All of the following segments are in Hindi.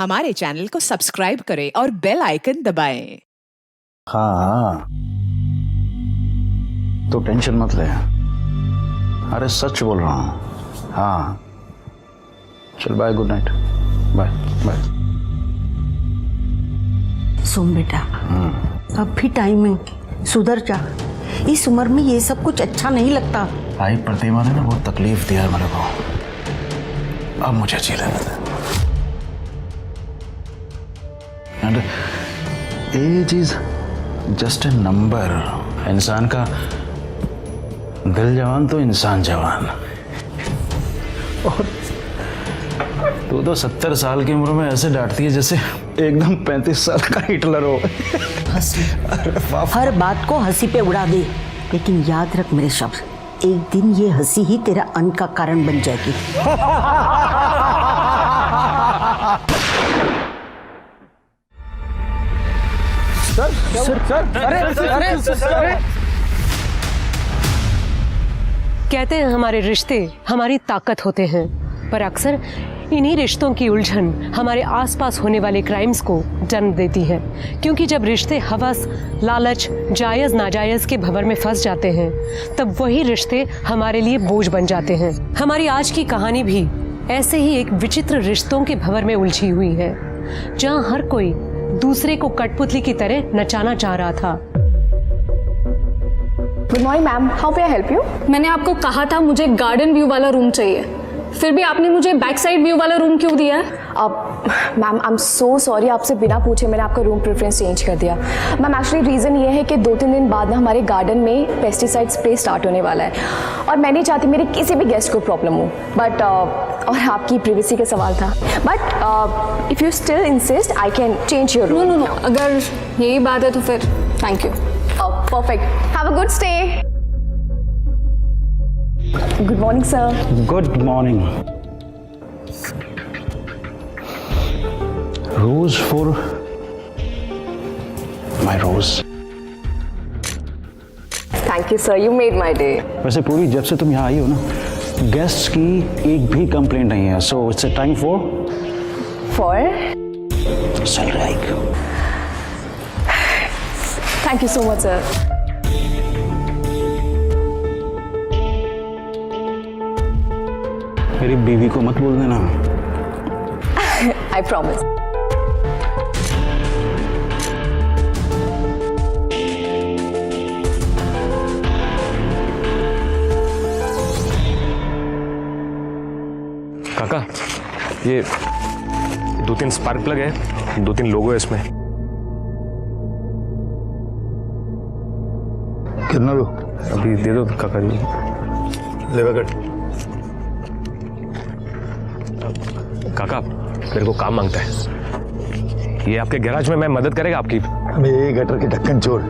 हमारे चैनल को सब्सक्राइब करें और बेल आइकन दबाएं। हाँ, तो टेंशन मत ले। अरे सच बोल रहा हूँ। हाँ चल bye, good night, bye bye. सुन बेटा, अब भी टाइम है, सुधर जा। इस उम्र में ये सब कुछ अच्छा नहीं लगता। भाई प्रतिमा ने ना बहुत तकलीफ दिया है मेरे को, अब मुझे जी लेने दे। And age is just a number. इंसान का दिल जवान तो इंसान जवान। और तू तो 70 साल की उम्र में ऐसे डांटती है जैसे एकदम 35 साल का हिटलर हो। हंसी हर बात को हंसी पे उड़ा दे, लेकिन याद रख मेरे शब्द, एक दिन ये हंसी ही तेरा अंत का कारण बन जाएगी। अरे कहते हैं हमारे रिश्ते हमारी ताकत होते हैं, पर अक्सर इन्हीं रिश्तों की उलझन हमारे आसपास होने वाले क्राइम्स को जन्म देती है। क्योंकि जब रिश्ते हवस, लालच, जायज़ नाजायज़ के भंवर में फंस जाते हैं, तब वही रिश्ते हमारे लिए बोझ बन जाते हैं। हमारी आज की कहानी भी ऐसे ही एक विचित्र रिश्तों के भंवर में उलझी हुई है, जहां हर कोई दूसरे को कठपुतली की तरह नचाना चाह रहा था। Good morning ma'am, how may I help you? मैंने आपको कहा था मुझे गार्डन व्यू वाला रूम चाहिए, फिर भी आपने मुझे बैक साइड व्यू वाला रूम क्यों दिया है? Ma'am I am so sorry, आपसे बिना पूछे मैंने आपका रूम प्रेफरेंस चेंज कर दिया। मैम एक्चुअली रीज़न ये है कि 2-3 दिन बाद ना हमारे गार्डन में पेस्टिसाइड स्प्रे स्टार्ट होने वाला है, और मैं नहीं चाहती मेरे किसी भी गेस्ट को प्रॉब्लम हो। बट और आपकी प्राइवेसी का सवाल था, but if you still insist I can change your room. No, अगर यही बात है तो फिर thank you. Perfect, have a good stay. Good morning sir. Good morning. Rose for my rose. Thank you sir, you made my day. वैसे पूरी जब से तुम यहाँ आई हो ना, गेस्ट्स की एक भी कंप्लेंट नहीं है, so it's a time for salary hike. Thank you so much sir. मेरी बीवी को मत बोल देना। I promise. काका, ये 2-3 स्पार्क प्लग है, 2-3 लोगो है इसमें। कितना लो? अभी दे दो काका जी। ले कट। काका मेरे को काम मांगता है, ये आपके गैराज में मैं मदद करेगा आपकी? अबे गटर के ढक्कन छोड़,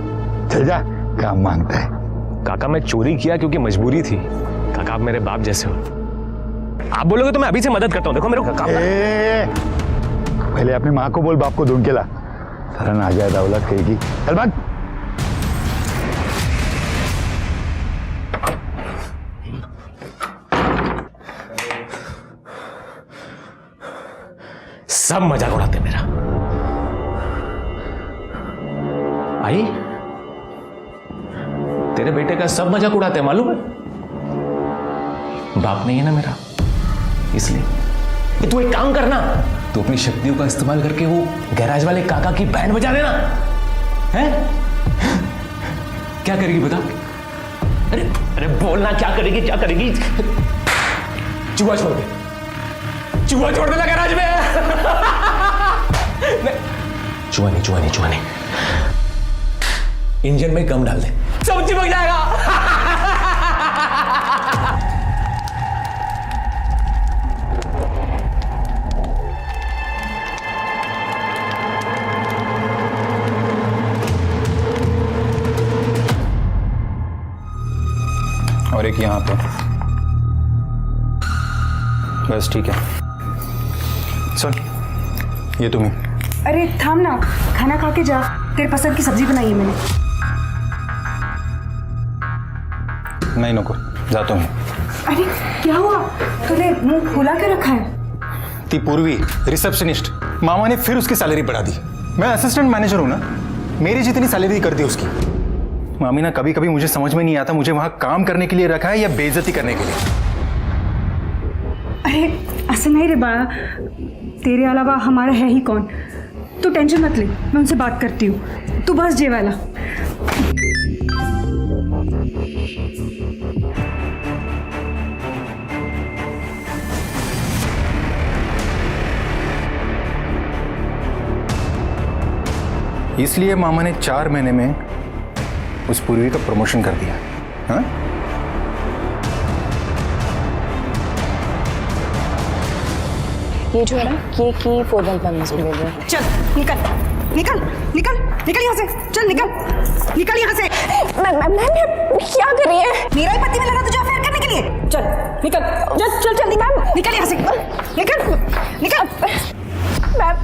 चल जा, काम मांगता है। काका मैं चोरी किया क्योंकि मजबूरी थी। काका आप मेरे बाप जैसे हो, आप बोलोगे तो मैं अभी से मदद करता हूँ। देखो मेरे को काम पहले अपनी माँ को बोल, बाप को ढूंढ के ला। सरन आ जाए दौलत कहेगी। चल भाग। सब मजाक उड़ाते मेरा। आई तेरे बेटे का सब मजाक उड़ाते हैं, मालूम है? बाप नहीं है ना मेरा, इसलिए तू एक काम करना, तू अपनी शक्तियों का इस्तेमाल करके वो गैराज वाले काका की बैंड बजा देना। है क्या करेगी बता? अरे अरे बोलना, क्या करेगी क्या करेगी? चूहा छोड़ दे, चूहा छोड़ देना गैराज में। चूहा नहीं, इंजन में गम डाल दे, सब चिपक जाएगा। और एक यहाँ पे, बस ठीक है। सुन, ये तुम्हें। अरे थाम ना, खाना खा के जा, तेरे पसंद की सब्जी बनाई है मैंने। नहीं नुको, जाता हूँ। अरे क्या हुआ, तूने मुंह फुला के रखा है? थी पूर्वी, रिसेप्शनिस्ट। मामा ने फिर उसकी सैलरी बढ़ा दी। मैं असिस्टेंट मैनेजर हूं ना, मेरी जितनी सैलरी कर दी उसकी। मामी ना कभी कभी मुझे समझ में नहीं आता मुझे वहां काम करने के लिए रखा है या बेइज्जती करने के लिए। अरे असं नहीं रे बाळा, तेरे अलावा हमारा है ही कौन। तू टेंशन मत ले, मैं उनसे बात करती हूँ, तू बस जेवायला। इसलिए मामा ने 4 महीने में उस पूर्वी का प्रमोशन कर दिया। हाँ? ये जो है ना, ये की 415 मुझे ले लो। चल निकल निकल निकल निकल यहाँ से, चल निकल निकल यहाँ से। मैम क्या कर रही है? मेरा ही पति में लगा तुझे अफेयर करने के लिए। चल निकल, चल चल जल्दी मैम, निकल यहाँ से, निकल निकल। Ma'am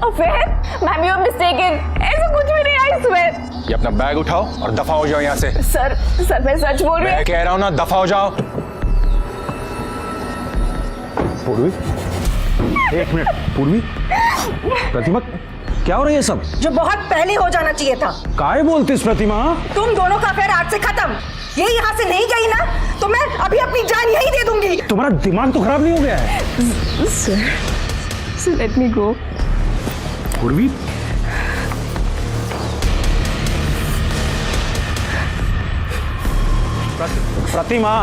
affair? Ma'am you are mistaken, ऐसा कुछ भी नहीं। I swear. ये अपना बैग उठाओ और दफा हो जाओ यहाँ से। सर मैं सच बोल रही हूँ। मैं कह रहा हूँ ना, दफा हो जाओ। पूर्वी, एक मिनट। पूर्वी, प्रतिमा, क्या हो रहा है ये सब? जो बहुत पहले हो जाना चाहिए था। काय बोलतीस प्रतिमा? तुम दोनों का अफेयर आज से खत्म। ये यहाँ से नहीं गई ना तो मैं अभी अपनी जान यही दे दूंगी। तुम्हारा दिमाग तो खराब नहीं हो गया है? सर लेट मी गो। पूर्वी, प्रतिमा,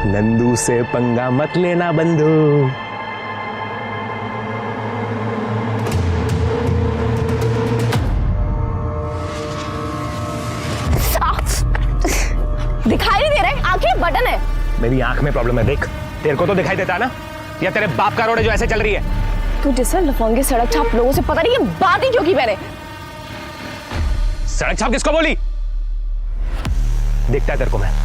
नंदू से पंगा मत लेना बंधु। दिखाई नहीं दे रहा है, आंखें बटन है। मेरी आंख में प्रॉब्लम है, देख। तेरे को तो दिखाई देता है ना, या तेरे बाप का रोड है जो ऐसे चल रही है? तू जिससे लफंगे सड़क छाप लोगों से पता नहीं ये बात ही जो की मैंने। सड़क छाप किसको बोली? देखता है तेरे को मैं।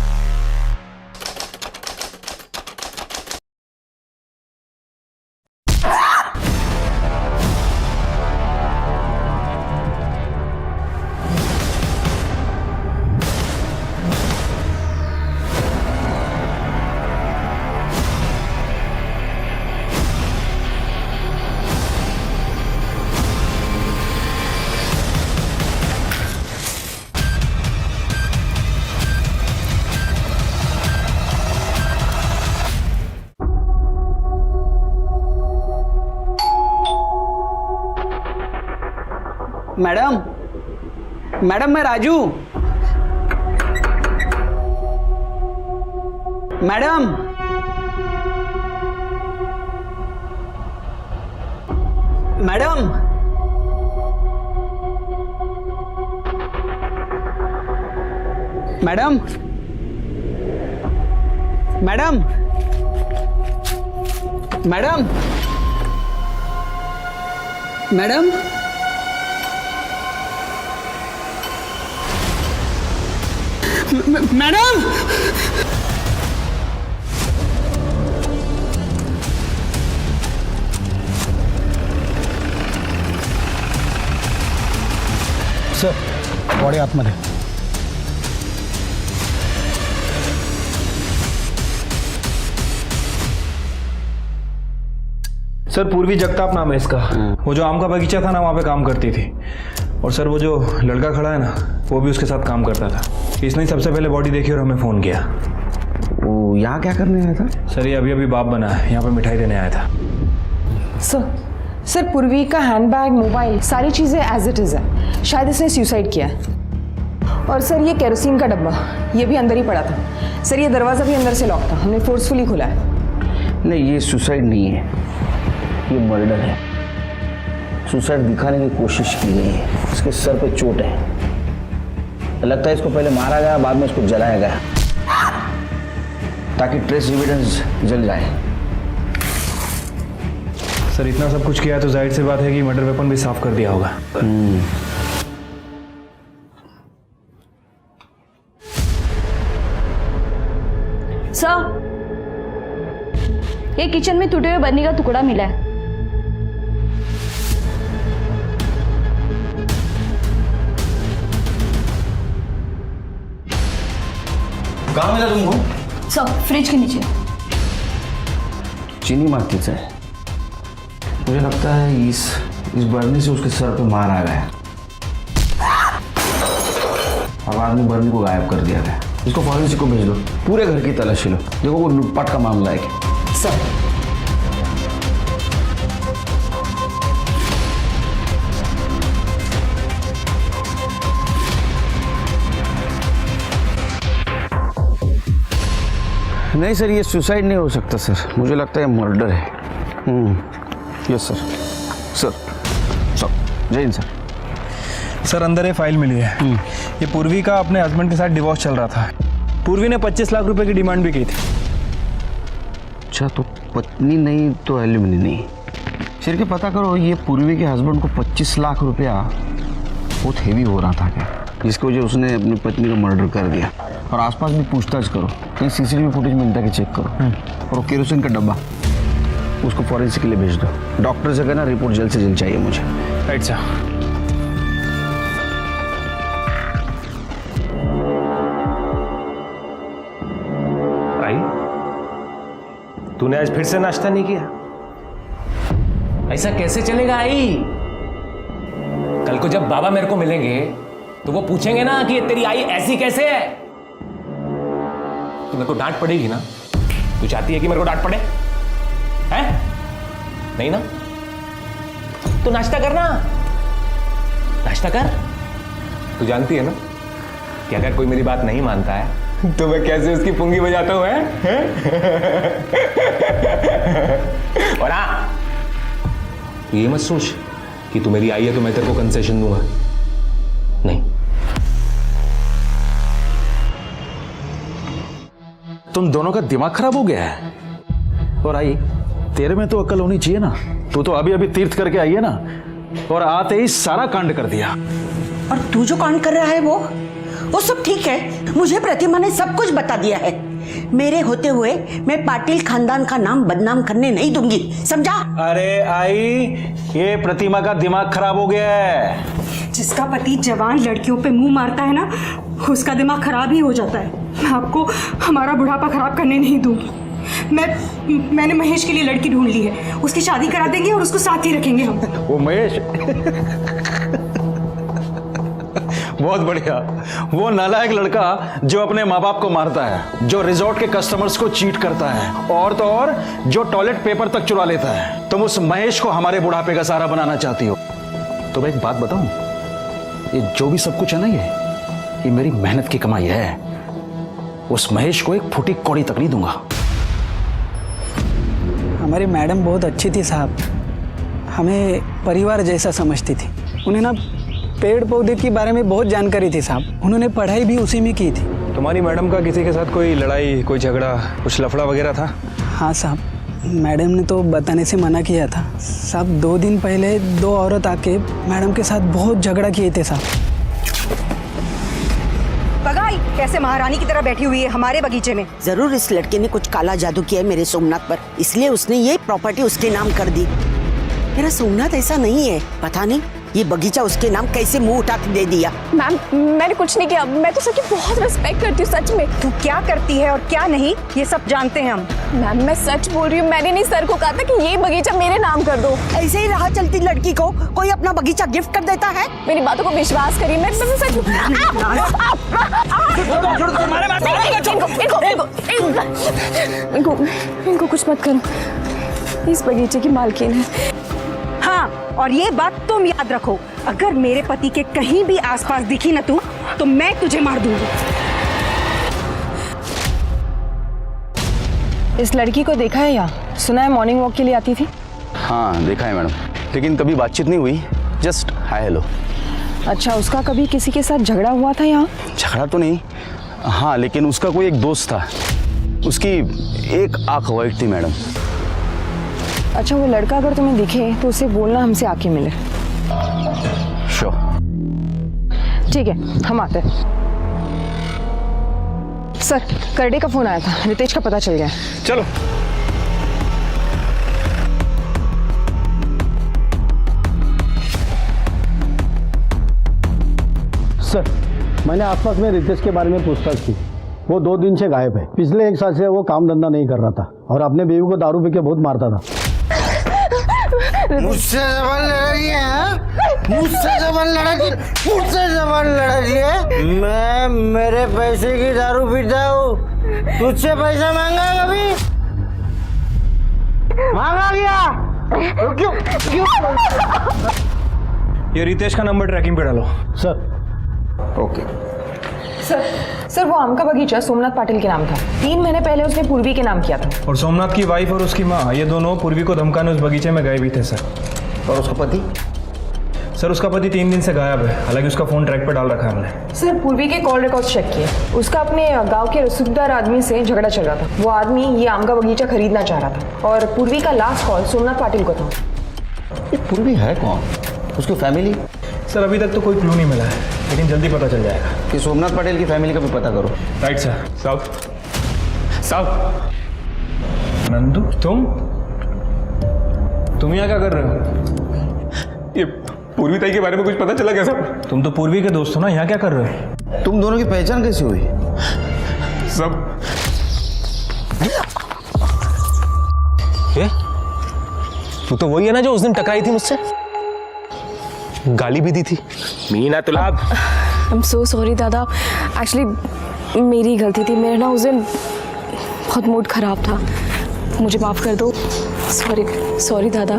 मैडम, मैडम मैं Raju. Madam, madam, madam, madam, madam, madam, madam, sir body आतमध्ये। सर पूर्वी जगताप नाम है इसका। वो जो आम का बगीचा था ना, वहाँ पे काम करती थी। और सर वो जो लड़का खड़ा है ना, वो भी उसके साथ काम करता था। इसने सबसे पहले बॉडी देखी और हमें फ़ोन किया। वो यहाँ क्या करने आया था? सर ये अभी अभी बाप बना है, यहाँ पे मिठाई देने आया था। सर पूर्वी का हैंडबैग, मोबाइल, सारी चीज़ें एज इट इज़ है। शायद इसने सुसाइड किया है। और सर ये केरोसिन का डब्बा, ये भी अंदर ही पड़ा था। सर ये दरवाज़ा भी अंदर से लॉक था, हमने फोर्सफुली खोला है। नहीं, ये सुसाइड नहीं है, ये मर्डर है। सुसाइड दिखाने की कोशिश की गई है। इसके सर पे चोट है। लगता है इसको पहले मारा गया, बाद में इसको जलाया गया ताकि ट्रेस एविडेंस जल जाए। सर इतना सब कुछ किया तो जाहिर सी बात है कि मर्डर वेपन भी साफ कर दिया होगा। सर, ये किचन में टूटे हुए बर्नी का टुकड़ा मिला है। कहाँ मिला तुमको? सर फ्रिज के नीचे। चीनी माचिस है। मुझे लगता है इस बर्नी से उसके सर पे मार आ गया। अब आदमी बर्नी को गायब कर दिया गया। इसको फॉरेंसिक को भेज दो, पूरे घर की तलाशी लो, देखो वो लूटपाट का मामला है क्या। सर नहीं सर, ये सुसाइड नहीं हो सकता सर, मुझे लगता है मर्डर है। Yes sir. सर जय हिंद सर। सर अंदर ये फाइल मिली है। ये पूर्वी का अपने हस्बैंड के साथ डिवोर्स चल रहा था। पूर्वी ने 25 लाख रुपए की डिमांड भी की थी। अच्छा, तो पत्नी नहीं तो एलिमनी नहीं। सिर के पता करो, ये पूर्वी के हस्बैंड को 25 लाख रुपया बहुत हेवी हो रहा था क्या, जिसकी वजह उसने अपनी पत्नी का मर्डर कर दिया। और आसपास भी पूछताछ करो, कहीं सीसीटीवी फुटेज मिलता है कि चेक करो। और वो केरोसिन का डब्बा उसको फॉरेंसिक के लिए भेज दो। डॉक्टर से कहना रिपोर्ट जल्द से जल्द चाहिए मुझे। Right sir. तूने आज फिर से नाश्ता नहीं किया? ऐसा कैसे चलेगा आई? कल को जब बाबा मेरे को मिलेंगे तो वो पूछेंगे ना कि ये तेरी आई ऐसी कैसे है। तो मेरे को डांट पड़ेगी ना। तू चाहती है कि मेरे को डांट पड़े? हैं? नहीं ना? तो नाश्ता करना, नाश्ता कर। तू जानती है ना कि अगर कोई मेरी बात नहीं मानता है तो मैं कैसे उसकी पुंगी बजाता हूं, हैं? और हाँ, तू ये मत सोच कि तू मेरी आई है तो मैं तेरे को कंसेशन दूंगा। नहीं। तुम दोनों का दिमाग खराब हो गया है। और आई, तेरे में तो अक्ल होनी चाहिए ना। तू तो अभी अभी तीर्थ करके आई है ना, और आते ही सारा कांड कर दिया। और तू जो कांड कर रहा है वो सब ठीक है। मुझे प्रतिमा ने सब कुछ बता दिया है। मेरे होते हुए मैं पाटिल खानदान का नाम बदनाम करने नहीं दूंगी, समझा? अरे आई, ये प्रतिमा का दिमाग खराब हो गया है। जिसका पति जवान लड़कियों पे मुंह मारता है ना, उसका दिमाग खराब ही हो जाता है। मैं आपको हमारा बुढ़ापा खराब करने नहीं दूंगी। मैंने महेश के लिए लड़की ढूंढ ली है, उसकी शादी करा देंगे और उसको साथ ही रखेंगे हम। वो महेश बहुत बढ़िया। वो नालायक लड़का जो अपने माँ बाप को मारता है, जो रिजॉर्ट के कस्टमर्स को चीट करता है, और तो और जो टॉयलेट पेपर तक चुरा लेता है। तुम उस महेश को हमारे बुढ़ापे का सहारा बनाना चाहती हो। तो मैं एक बात बताऊं, ये जो भी सब कुछ है ना, ये मेरी मेहनत की कमाई है। उस महेश को एक फुटी कौड़ी तक नहीं दूंगा। हमारी मैडम बहुत अच्छी थी साहब, हमें परिवार जैसा समझती थी। उन्हें ना पेड़ पौधे के बारे में बहुत जानकारी थी साहब, उन्होंने पढ़ाई भी उसी में की थी। तुम्हारी मैडम का किसी के साथ कोई लड़ाई, कोई झगड़ा, कुछ लफड़ा वगैरह था? हाँ साहब, मैडम ने तो बताने से मना किया था साहब। 2 दिन पहले 2 औरत आके मैडम के साथ बहुत झगड़ा किए थे साहब। बगाई कैसे महारानी की तरह बैठी हुई है हमारे बगीचे में। जरूर इस लड़के ने कुछ काला जादू किया है मेरे सोमनाथ पर, इसलिए उसने ये प्रॉपर्टी उसके नाम कर दी। मेरा सोमनाथ ऐसा नहीं है, पता नहीं ये बगीचा उसके नाम कैसे मुंह उठा के दे दिया। मैम मैंने कुछ नहीं किया, मैं तो सर की बहुत रिस्पेक्ट करती हूँ सच में। तू क्या करती है और क्या नहीं ये सब जानते हैं हम। मैम मैं सच बोल रही हूँ, मैंने नहीं सर को कहा था कि ये बगीचा मेरे नाम कर दो। ऐसे ही राह चलती लड़की को कोई अपना बगीचा गिफ्ट कर देता है। मेरी बातों को विश्वास करिए, मैं सच इनको कुछ मत करो, इस बगीचे की मालकिन है। हाँ, और ये बात तुम याद रखो, अगर मेरे पति के कहीं भी आसपास दिखी ना तू, तो मैं तुझे मार दूंगी। इस लड़की को देखा है या सुना है मॉर्निंग वॉक के लिए आती थी? हाँ देखा है मैडम, लेकिन कभी बातचीत नहीं हुई, जस्ट हाय हेलो। अच्छा, उसका कभी किसी के साथ झगड़ा हुआ था यहाँ? झगड़ा तो नहीं, हाँ लेकिन उसका कोई एक दोस्त था, उसकी एक आंख वाइट थी मैडम। अच्छा, वो लड़का अगर तुम्हें दिखे तो उसे बोलना हमसे आके मिले। श्योर। ठीक है, हम आते हैं। सर, करडे का फोन आया था, रितेश का पता चल गया। चलो। सर, मैंने आसपास में रितेश के बारे में पूछताछ की। वो 2 दिन से गायब है। पिछले 1 साल से वो काम धंधा नहीं कर रहा था और अपने बीवी को दारू पी के बहुत मारता था। मुझसे जबान लड़ा रही है? मुझसे जबान लड़ा रही है? मैं मेरे पैसे की दारू पीता हूँ, तुझसे पैसा मांगा कभी? मांगा क्या? क्यों? ये रितेश का नंबर ट्रैकिंग पे डालो। सर। ओके। सर वो आम का बगीचा सोमनाथ पाटिल के नाम था। 3 महीने पहले उसने पूर्वी के नाम किया था। और सोमनाथ की वाइफ और उसकी माँ, ये दोनों पूर्वी को धमकाने उस बगीचे में गए भी थे सर। और उसका पति? सर उसका पति 3 दिन से गायब है, हालांकि उसका फोन ट्रैक पे डाल रखा है हमने। सर पूर्वी के कॉल रिकॉर्ड्स चेक किए। उसका अपने गांव के रसूखदार आदमी से झगड़ा चल रहा था। वो आदमी ये आम का बगीचा खरीदना चाह रहा था और पूर्वी का लास्ट कॉल सोमनाथ पाटिल को था। ये पूर्वी है कौन? उसकी फैमिली? सर अभी तक तो कोई क्लू नहीं मिला है, लेकिन जल्दी पता चल जाएगा। कि सोमनाथ पटेल की फैमिली का भी पता करो। Right sir. साहब नंदू, तुम यहाँ क्या कर रहे हो? ये पूर्वी ताई के बारे में कुछ पता चला क्या साहब? तुम तो पूर्वी के दोस्त हो ना, यहाँ क्या कर रहे हो? तुम दोनों की पहचान कैसे हुई? सब ये तू तो वही है ना जो उस दिन टकराई थी मुझसे, गाली भी दी थी। मीना तुलाब। आई एम सो सॉरी दादा, एक्चुअली मेरी गलती थी। मेरा ना उस दिन बहुत मूड खराब था, मुझे माफ़ कर दो। सॉरी दादा।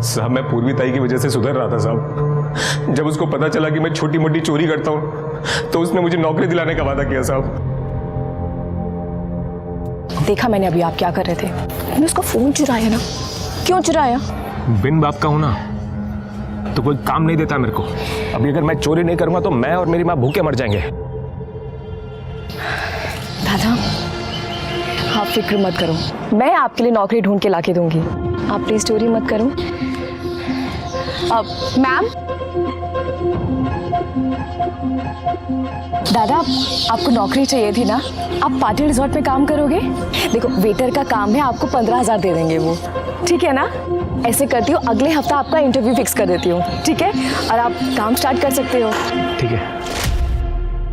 साहब मैं पूर्वी ताई की वजह से सुधर रहा था साहब। जब उसको पता चला कि मैं छोटी मोटी चोरी करता हूँ तो उसने मुझे नौकरी दिलाने का वादा किया साहब। देखा मैंने अभी आप क्या कर रहे थे। मैंने उसका फोन चुराया ना। क्यों चुराया? बिन बाप का हूं ना तो कोई काम नहीं देता मेरे को। अभी अगर मैं चोरी नहीं करूंगा तो मैं और मेरी माँ भूखे मर जाएंगे। दादा आप फिक्र मत करो, मैं आपके लिए नौकरी ढूंढ के लाके दूंगी। आप प्लीज चोरी मत करो। मैम, दादा आपको नौकरी चाहिए थी ना? आप पाटिल रिजॉर्ट में काम करोगे? देखो वेटर का काम है, आपको 15,000 दे देंगे वो, ठीक है ना? ऐसे करती हूँ, अगले हफ्ता आपका इंटरव्यू फिक्स कर देती हूँ, ठीक है? और आप काम स्टार्ट कर सकते हो। ठीक है,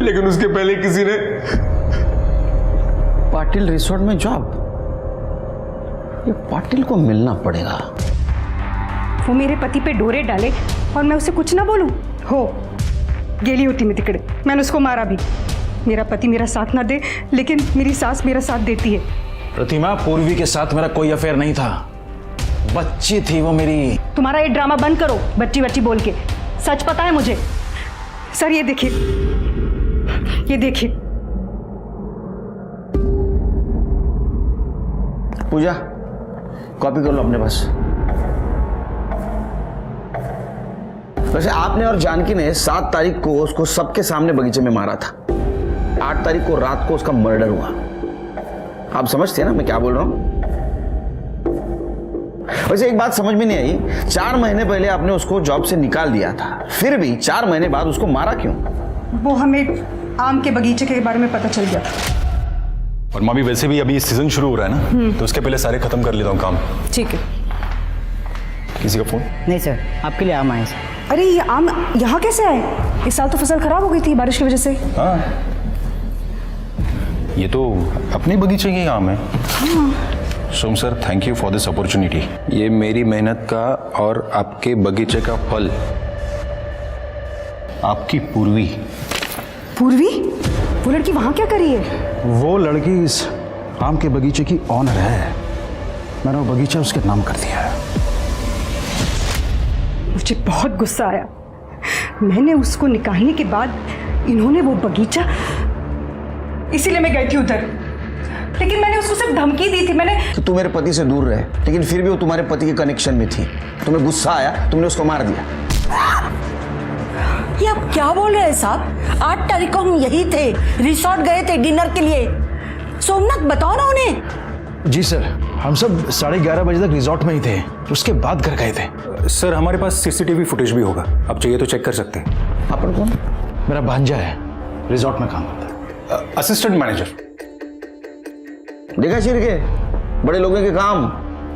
लेकिन उसके पहले किसी ने पाटिल रिसोर्ट में जॉब? ये पाटिल को मिलना पड़ेगा। वो मेरे पति पे डोरे डाले और मैं उसे कुछ ना बोलूं? हो गेली होती मैं तिकड़े, मैंने उसको मारा भी। मेरा पति मेरा साथ ना दे, लेकिन मेरी सास मेरा साथ देती है। प्रतिमा, पूर्वी के साथ मेरा कोई अफेयर नहीं था, बच्ची थी वो मेरी। तुम्हारा ये ड्रामा बंद करो, बच्ची बच्ची बोल के। सच पता है मुझे। सर ये देखिए, ये देखिए। पूजा कॉपी कर लो अपने पास। वैसे आपने और जानकी ने 7 तारीख को उसको सबके सामने बगीचे में मारा था। 8 तारीख को रात को उसका मर्डर हुआ। आप समझते हैं ना मैं क्या बोल रहा हूं? वैसे एक बात समझ में नहीं आई, 4 महीने पहले आपने उसको जॉब से निकाल दिया था, फिर भी 4 महीने बाद उसको मारा क्यों? वो हमें आम के बगीचे के बारे में पता चल गया था। और मामी वैसे भी अभी सीजन शुरू हो रहा है ना, तो उसके पहले सारे खत्म कर लेता हूँ काम। ठीक है। किसी का फोन? नहीं सर, आपके लिए आम आए सर। अरे ये आम यहाँ कैसे आए? इस साल तो फसल खराब हो गई थी बारिश की वजह से। हाँ, ये तो अपने बगीचे के आम है। Som sir, thank you for this opportunity. ये मेरी मेहनत का और आपके बगीचे का फल। आपकी पूर्वी। पूर्वी? वो लड़की वहाँ क्या कर रही है? वो लड़की इस आम के बगीचे की ऑनर है। मैंने वो बगीचा उसके नाम कर दिया है। मुझे बहुत गुस्सा आया। मैंने उसको निकालने के बाद इन्होंने वो बगीचा, इसीलिए मैं गई थी उधर। लेकिन मैंने उसको सिर्फ धमकी दी थी। मैंने तो तू मेरे पति से दूर रहे, लेकिन फिर भी वो तुम्हारे पति के कनेक्शन में थी। तुम्हें गुस्सा आया, तुमने उसको मार दिया। ये आप क्या बोल रहे हैं साहब? 8 तारीख को हम यही थे, रिसोर्ट गए थे डिनर के लिए। सोमनाथ बताओ ना उन्हें। जी सर, हम सब 11:30 बजे तक रिजॉर्ट में ही थे, उसके बाद घर गए थे। सर हमारे पास सीसीटीवी फुटेज भी होगा, आप चाहिए तो चेक कर सकते हैं। अपन कौन? मेरा भांजा है, रिजॉर्ट में काम करता है। Assistant manager. देखा चिर के बड़े लोगों के काम,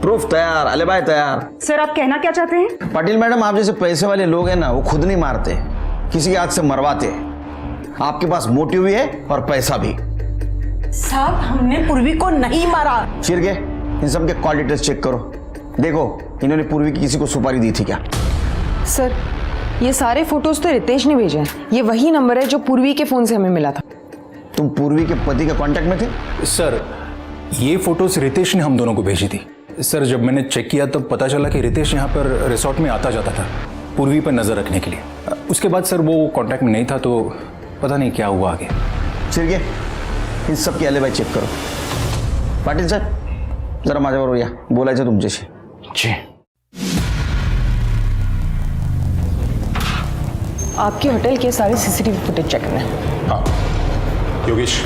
प्रूफ तैयार, अलीबाई तैयार। सर आप कहना क्या चाहते हैं? पाटिल मैडम, आप जैसे पैसे वाले लोग हैं ना, वो खुद नहीं मारते, किसी के हाथ से मरवाते। आपके पास मोटिव भी है और पैसा भी। साहब हमने पूर्वी को नहीं मारा। शिरके, इन सब के कॉल डिटेल्स चेक करो, देखो इन्होंने पूर्वी की किसी को सुपारी दी थी क्या? सर ये सारे फोटोज तो रितेश ने भेजे हैं। ये वही नंबर है जो पूर्वी के फोन से हमें मिला था। तुम पूर्वी के पति के कांटेक्ट में थे? सर ये फोटोज रितेश ने हम दोनों को भेजी थी। सर जब मैंने चेक किया तब पता चला कि रितेश यहाँ पर रिसोर्ट में आता जाता था पूर्वी पर नजर रखने के लिए। उसके बाद सर वो कांटेक्ट में नहीं था, तो पता नहीं क्या हुआ आगे। शिरके, इन सब की अलीबाई चेक करो। पाटिल सर जरा माझ्याबरोबर या, बोलायचं तुमच्याशी। जी। आपके होटल के सारे सीसीटीवी फुटेज चेक करना है। हाँ योगेश,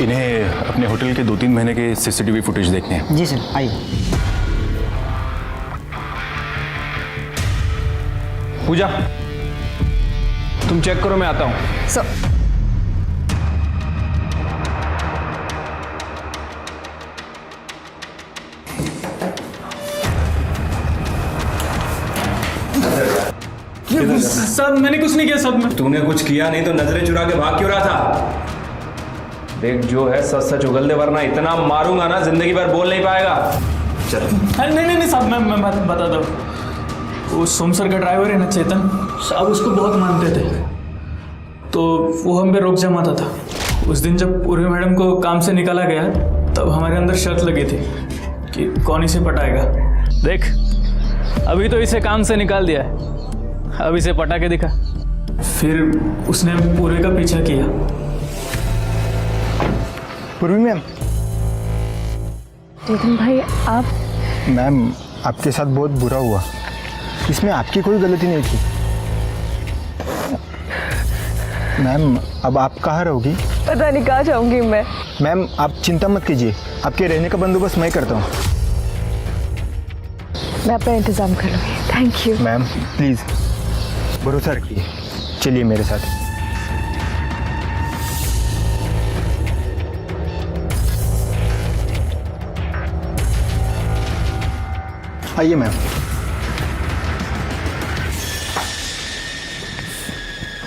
इन्हें अपने होटल के 2-3 महीने के सीसीटीवी फुटेज देखने हैं। जी सर, आइए। पूजा तुम चेक करो, मैं आता हूं। सर साहब मैंने कुछ नहीं किया साहब। तूने कुछ किया नहीं तो नजरें चुरा के भाग क्यों रहा था? देख जो है सच सच उगल दे, वरना इतना मारूंगा ना जिंदगी भर बोल नहीं पाएगा। चल। नहीं साहब, मैं बता दूँ। वो सोम सर का ड्राइवर है ना चेतन साहब, उसको बहुत मानते थे, तो वो हम पे रोक जमाता था। उस दिन जब पूर्वी मैडम को काम से निकाला गया तब हमारे अंदर शर्त लगी थी कि कौन इसे पटाएगा। देख अभी तो इसे काम से निकाल दिया है, अब इसे पटा के दिखा। फिर उसने पूर्वी का पीछा किया। पूर्वी मैम। चेतन भाई आप? मैम आपके साथ बहुत बुरा हुआ, इसमें आपकी कोई गलती नहीं थी। मैम अब आप कहाँ रहोगी? पता नहीं कहाँ जाऊंगी मैं। मैम आप चिंता मत कीजिए, आपके रहने का बंदोबस्त मैं करता हूँ। मैं अपना इंतजाम कर लूँगी। Thank you. मैम प्लीज़ भरोसा रखिए, चलिए मेरे साथ। आइए मैम।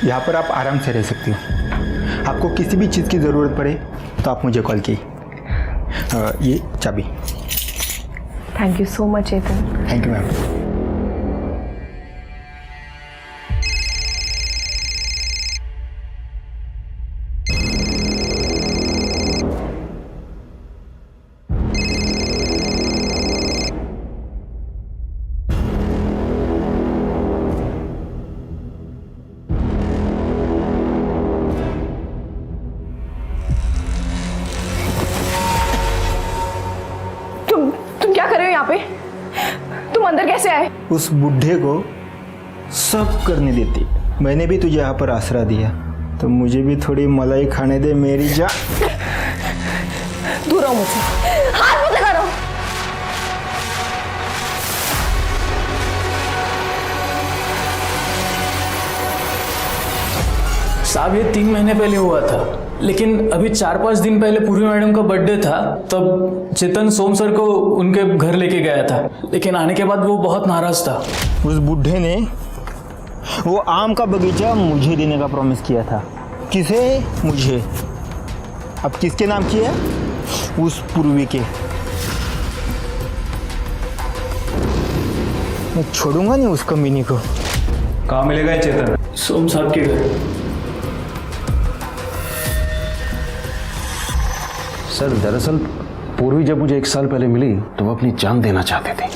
यहाँ पर आप आराम से रह सकती हो। आपको किसी भी चीज़ की ज़रूरत पड़े तो आप मुझे कॉल कीजिए। ये चाबी। Thank you so much Chetan. Thank you ma'am. तुम क्या कर रहे हो यहाँ पे? तुम अंदर कैसे आए? उस बुढ़े को सब करने देती। मैंने भी तुझे यहाँ पर आसरा दिया, तो मुझे भी थोड़ी मलाई खाने दे मेरी जान। दूर रहो मुझसे, हाथ मत लगा रहो। साहब ये 3 महीने पहले हुआ था, लेकिन अभी 4-5 दिन पहले पूर्वी मैडम का बर्थडे था, तब चेतन सोम सर को उनके घर लेके गया था, लेकिन आने के बाद वो बहुत नाराज था। उस बुढ़े ने वो आम का बगीचा मुझे देने का प्रॉमिस किया था। किसे? मुझे। अब किसके नाम किया? उस पूर्वी के। मैं छोड़ूंगा नहीं उस कमीनी को। कहाँ मिलेगा ये चेतन? सोम साहब के घर। सर दरअसल पूर्वी जब मुझे 1 साल पहले मिली तो वो अपनी जान देना चाहते थे।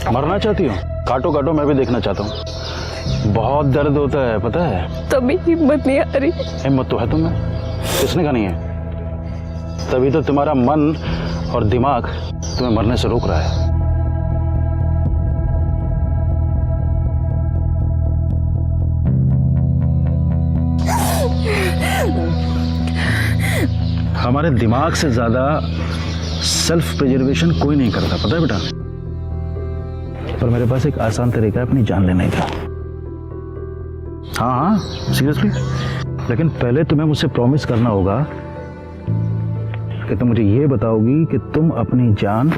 मरना चाहती हो? काटो काटो, मैं भी देखना चाहता हूँ। बहुत दर्द होता है पता है। तभी हिम्मत नहीं आ रही। हिम्मत तो है तुम्हें, किसने कहा नहीं है? तभी तो तुम्हारा मन और दिमाग तुम्हें मरने से रोक रहा है। हमारे दिमाग से ज्यादा सेल्फ प्रिजर्वेशन कोई नहीं करता, पता है बेटा। पर मेरे पास एक आसान तरीका है अपनी जान लेने का। हाँ हाँ सीरियसली, लेकिन पहले तुम्हें मुझसे प्रॉमिस करना होगा कि तुम मुझे ये बताओगी कि तुम अपनी जान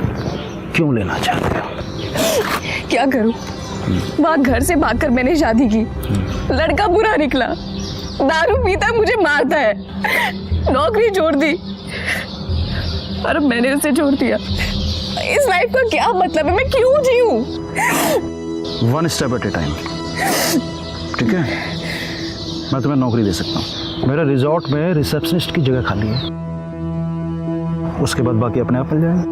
क्यों लेना चाहते हो। क्या करूं? वहाँ घर से भागकर मैंने शादी की, लड़का बुरा निकला, दारू पीता मुझे मारता है, नौकरी छोड़ दी और अब मैंने उसे छोड़ दिया। इस लाइफ का क्या मतलब है? मैं क्यों जीऊं? One step at A time, ठीक है? मैं तुम्हें नौकरी दे सकता हूँ। मेरे रिजॉर्ट में रिसेप्शनिस्ट की जगह खाली है, उसके बाद बाकी अपने आप मिल जाएगा।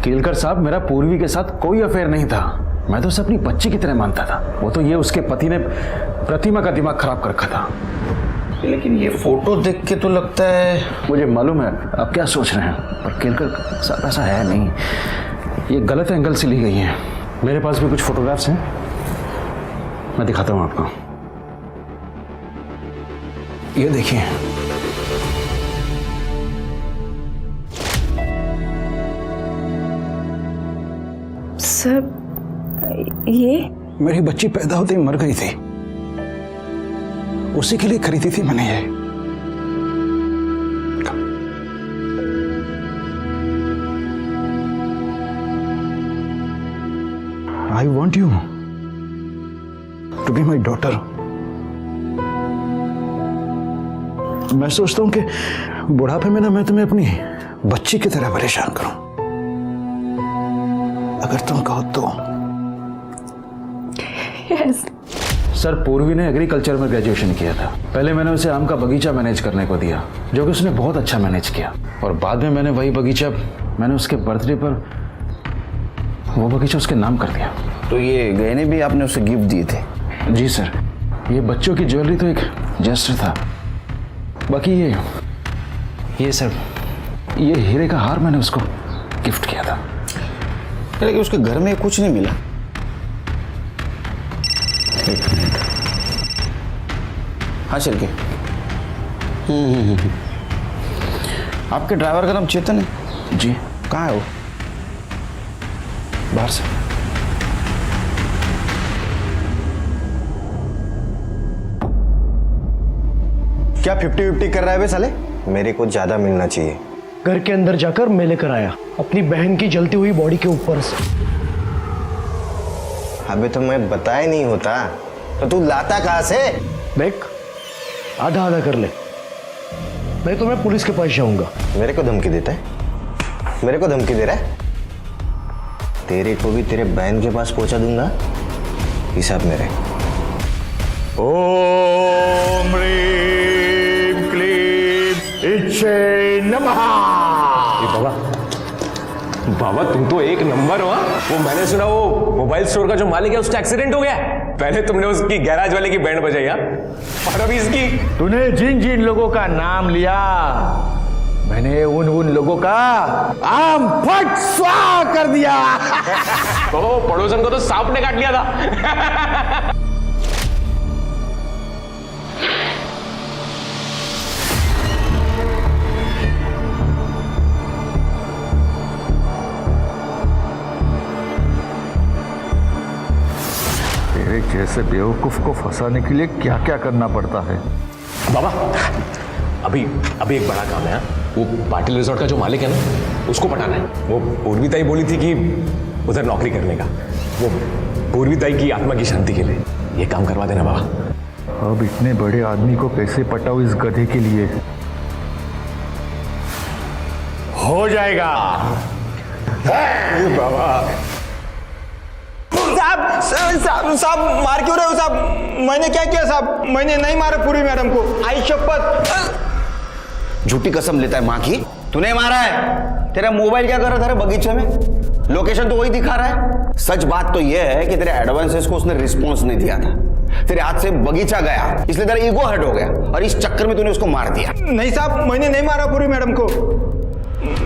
केलकर साहब, मेरा पूर्वी के साथ कोई अफेयर नहीं था। मैं तो उसे अपनी बच्ची की तरह मानता था। वो तो ये उसके पति ने प्रतिमा का दिमाग खराब कर रखा था। लेकिन ये फोटो देख के तो लगता है, मुझे मालूम है आप क्या सोच रहे हैं, पर केलकर साहब ऐसा है नहीं। ये गलत एंगल से ली गई है। मेरे पास भी कुछ फोटोग्राफ्स हैं, मैं दिखाता हूं आपको। ये देखिए, सर ये मेरी बच्ची पैदा होते ही मर गई थी, उसी के लिए खरीदी थी मैंने ये। I want you to be my daughter. मैं सोचता हूं कि बुढ़ापे में ना मैं तुम्हें अपनी बच्ची की तरह परेशान करूं। अगर तुम कहो तो। यस। सर, पूर्वी ने एग्रीकल्चर में ग्रेजुएशन किया था। पहले मैंने उसे आम का बगीचा मैनेज करने को दिया, जो कि उसने बहुत अच्छा मैनेज किया। और बाद में मैंने वही बगीचा, मैंने उसके बर्थडे पर वो बगीचा उसके नाम कर दिया। तो ये गहने भी आपने उसे गिफ्ट दिए थे? जी सर, ये बच्चों की ज्वेलरी तो एक जेस्टर था। बाकी ये सर, ये हीरे का हार मैंने उसको गिफ्ट किया था। लेकिन उसके घर में कुछ नहीं मिला। एक मिनट, हाँ चल के। आपके ड्राइवर का नाम चेतन है? जी। कहाँ है वो? बाहर से। क्या 50-50 कर रहा है बे साले? मेरे को ज्यादा मिलना चाहिए। घर के अंदर जाकर मैं लेकर आया अपनी बहन की जलती हुई बॉडी के ऊपर से। अबे तो मैं बताया नहीं होता तो तू लाता कहाँ से? देख, आधा आधा कर ले, मैं तुम्हें पुलिस के पास जाऊंगा। मेरे को धमकी देता है? मेरे को धमकी दे रहा है? तेरे को भी तेरे बहन के पास पहुंचा दूंगा, हिसाब मेरे। ओम ह्रीं क्लीं इच्छे नमः। बाबा तुम तो एक नंबर हो। वो मैंने सुना वो मोबाइल स्टोर का जो मालिक है उसका एक्सीडेंट हो गया। पहले तुमने उसकी गैराज वाले की बैंड बजाई और अभी इसकी। तूने जिन जिन लोगों का नाम लिया, मैंने उन लोगों का आम फट स्वाहा कर दिया। तो पड़ोसन को तो सांप ने काट लिया था। तेरे जैसे बेवकूफ को फंसाने के लिए क्या क्या करना पड़ता है। बाबा अभी एक बड़ा काम है। वो पाटिल रिजॉर्ट का जो मालिक है ना, उसको पटाना है। वो पूर्वीताई बोली थी कि उधर नौकरी करने का, वो पूर्वीताई की आत्मा की शांति के लिए। ये काम करवा देना बाबा। अब इतने बड़े आदमी को कैसे पटाओ इस गधे के लिए? हो जाएगा। बाबा साहब मार क्यों रहे हो साहब? मैंने क्या किया साहब? मैंने नहीं मारा पूरी मैडम को, आई शपथ। झूठी कसम लेता है माँ की। तूने मारा है? तेरा मोबाइल क्या कर रहा था रे बगीचे में? लोकेशन तो वही दिखा रहा है। सच बात तो यह है कि तेरे एडवांसेस को उसने रिस्पॉन्स नहीं दिया था। तेरे हाथ से बगीचा गया, इसलिए तेरा ईगो हर्ट हो गया और इस चक्कर में तूने उसको मार दिया। नहीं साहब, मैंने नहीं मारा पूरी मैडम को।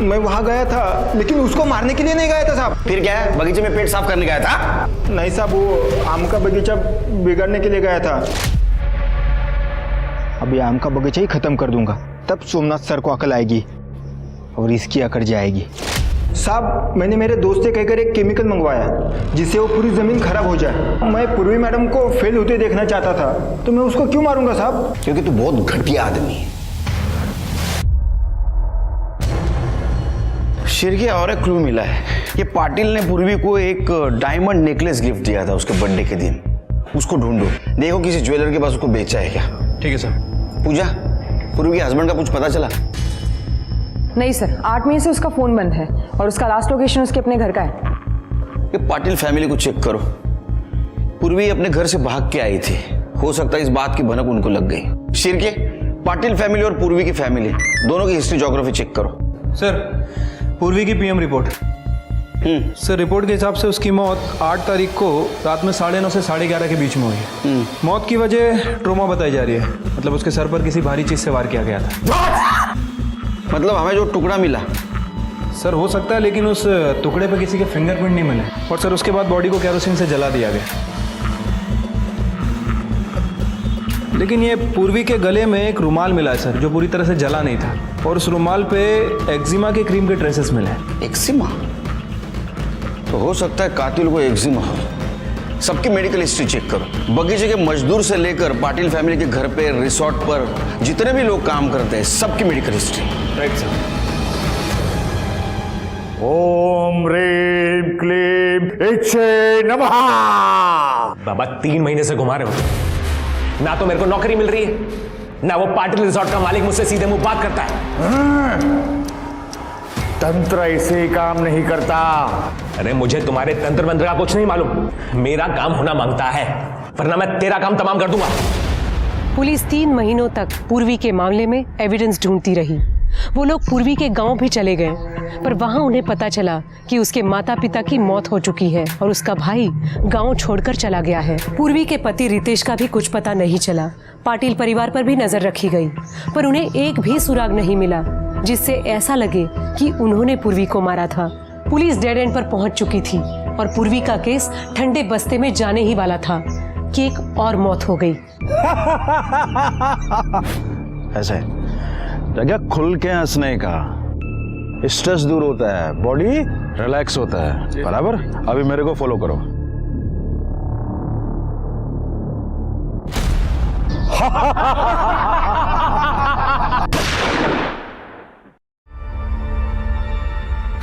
मैं वहां गया था, लेकिन उसको मारने के लिए नहीं गया था साहब। फिर क्या है? बगीचे में पेट साफ करने गया था? नहीं साहब, वो आम का बगीचा बिगाड़ने के लिए गया था। अभी आम का बगीचा ही खत्म कर दूंगा, तब सोमनाथ सर को अकल आएगी और इसकी अकड़ जाएगी। साहब मैंने मेरे दोस्त से कहकर एक केमिकल मंगवाया जिससे वो पूरी ज़मीन खराब हो जाए। मैं पूर्वी मैडम को फेल होते देखना चाहता था, तो मैं उसको क्यों मारूंगा साहब? क्योंकि तू बहुत घटिया आदमी है। शिरके और एक क्लू मिला है कि पाटिल ने पूर्वी को एक डायमंड नेकलेस गिफ्ट दिया था उसके बर्थडे के दिन। उसको ढूंढो, देखो किसी ज्वेलर के पास उसको बेचा है क्या। ठीक है सर। पूजा, पूर्वी के हस्बैंड का कुछ पता चला? नहीं सर, 8 मई से उसका फ़ोन बंद है और उसका लास्ट लोकेशन उसके अपने घर का है। ये पाटिल फैमिली को चेक करो। पूर्वी अपने घर से भाग के आई थी, हो सकता है इस बात की भनक उनको लग गई। शिरके, पाटिल फैमिली और पूर्वी की फैमिली दोनों की हिस्ट्री ज्योग्राफी चेक करो। सर, पूर्वी की पीएम रिपोर्ट। सर, रिपोर्ट के हिसाब से उसकी मौत 8 तारीख को रात में 9:30 से 11:30 के बीच में हुई है। मौत की वजह ट्रोमा बताई जा रही है, मतलब उसके सर पर किसी भारी चीज से वार किया गया था। मतलब हमें जो टुकड़ा मिला सर, हो सकता है, लेकिन उस टुकड़े पे किसी के फिंगरप्रिंट नहीं मिले। और सर, उसके बाद बॉडी को केरोसिन से जला दिया गया। लेकिन ये पूर्वी के गले में एक रुमाल मिला है सर, जो पूरी तरह से जला नहीं था, और उस रुमाल पे एक्जिमा के क्रीम के ट्रेसेस मिले हैं। एक्जिमा? तो हो सकता है कातिल को एक्जिमा हो। सबकी मेडिकल हिस्ट्री चेक करो। बगीचे के मजदूर से लेकर पाटिल फैमिली के घर पे, रिसोर्ट पर जितने भी लोग काम करते हैं, सबकी मेडिकल हिस्ट्री। Right sir. ओम ह्रीं क्लीं इच्छे नमः। बाबा 3 महीने से घुमा रहे हो, ना तो मेरे को नौकरी मिल रही है, ना वो पाटिल रिसोर्ट का मालिक मुझसे सीधे मुंह बात करता है। तंत्र ऐसे काम नहीं करता। अरे मुझे तुम्हारे तंत्र मंत्र का कुछ नहीं मालूम, मेरा काम होना मांगता है, वरना मैं तेरा काम तमाम कर दूंगा। पुलिस 3 महीनों तक पूर्वी के मामले में एविडेंस ढूंढती रही। वो लोग पूर्वी के गांव भी चले गए, पर वहां उन्हें पता चला कि उसके माता पिता की मौत हो चुकी है और उसका भाई गांव छोड़कर चला गया है। पूर्वी के पति रितेश का भी कुछ पता नहीं चला। पाटिल परिवार पर भी नजर रखी गई, पर उन्हें एक भी सुराग नहीं मिला जिससे ऐसा लगे कि उन्होंने पूर्वी को मारा था। पुलिस डेड एंड पर पहुंच चुकी थी और पूर्वी का केस ठंडे बस्ते में जाने ही वाला था कि एक और मौत हो गई। ऐसे जगह खुल के हंसने का, स्ट्रेस दूर होता है, बॉडी रिलैक्स होता है। बराबर? अभी मेरे को फॉलो करो।